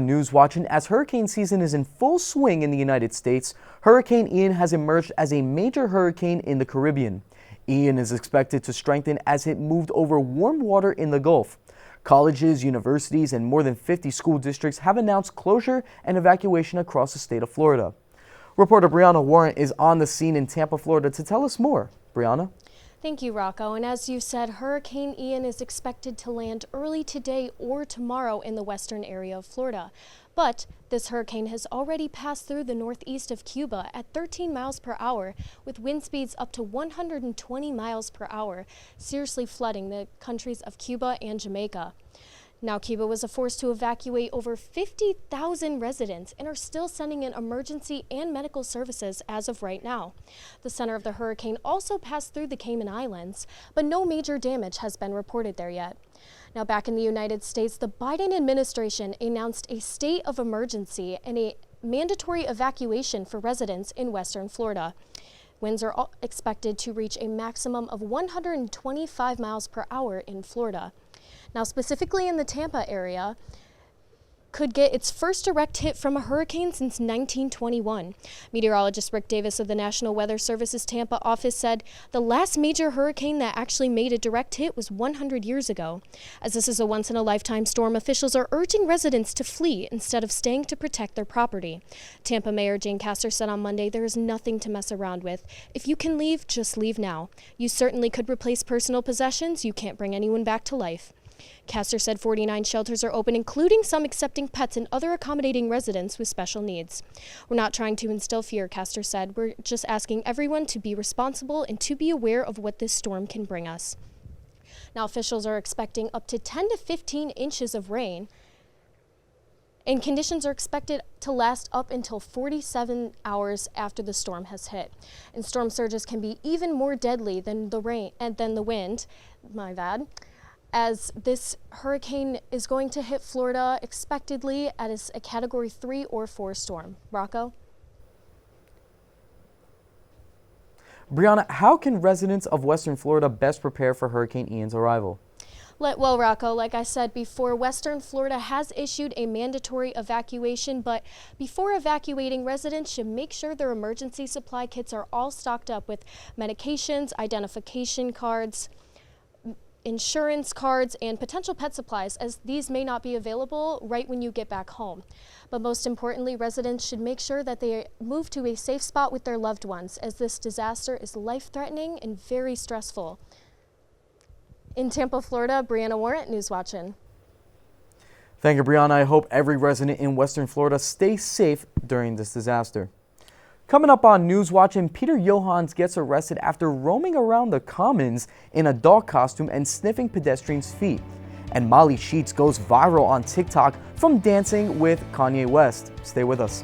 News watching as hurricane season is in full swing in the United States. Hurricane Ian has emerged as a major hurricane in the Caribbean. Ian is expected to strengthen as it moved over warm water in the Gulf. Colleges, universities, and more than 50 school districts have announced closure and evacuation across the state of Florida. Reporter Brianna Warren is on the scene in Tampa, Florida to tell us more. Brianna? Thank you, Rocco. And as you said, Hurricane Ian is expected to land early today or tomorrow in the western area of Florida. But this hurricane has already passed through the northeast of Cuba at 13 miles per hour, with wind speeds up to 120 miles per hour, seriously flooding the countries of Cuba and Jamaica. Now, Cuba was forced to evacuate over 50,000 residents and are still sending in emergency and medical services as of right now. The center of the hurricane also passed through the Cayman Islands, but no major damage has been reported there yet. Now, back in the United States, the Biden administration announced a state of emergency and a mandatory evacuation for residents in western Florida. Winds are expected to reach a maximum of 125 miles per hour in Florida. Now, specifically in the Tampa area, could get its first direct hit from a hurricane since 1921. Meteorologist Rick Davis of the National Weather Service's Tampa office said the last major hurricane that actually made a direct hit was 100 years ago. As this is a once-in-a-lifetime storm, officials are urging residents to flee instead of staying to protect their property. Tampa Mayor Jane Castor said on Monday there is nothing to mess around with. If you can leave, just leave now. You certainly could replace personal possessions. You can't bring anyone back to life. Castor said 49 shelters are open, including some accepting pets and other accommodating residents with special needs. We're not trying to instill fear, Castor said. We're just asking everyone to be responsible and to be aware of what this storm can bring us. Now, officials are expecting up to 10 to 15 inches of rain, and conditions are expected to last up until 47 hours after the storm has hit. And storm surges can be even more deadly than the rain and than the wind. As this hurricane is going to hit Florida expectedly as a Category 3 or 4 storm. Rocco? Brianna, how can residents of western Florida best prepare for Hurricane Ian's arrival? Well, Rocco, like I said before, western Florida has issued a mandatory evacuation, but before evacuating, residents should make sure their emergency supply kits are all stocked up with medications, identification cards, insurance cards, and potential pet supplies, as these may not be available right when you get back home. But most importantly, residents should make sure that they move to a safe spot with their loved ones, as this disaster is life-threatening and very stressful. In Tampa, Florida, Brianna Warren, News Watching. Thank you, Brianna. I hope every resident in western Florida stays safe during this disaster. Coming up on News Watching, Peter Johans gets arrested after roaming around the Commons in a dog costume and sniffing pedestrians' feet. And Molly Sheets goes viral on TikTok from dancing with Kanye West. Stay with us.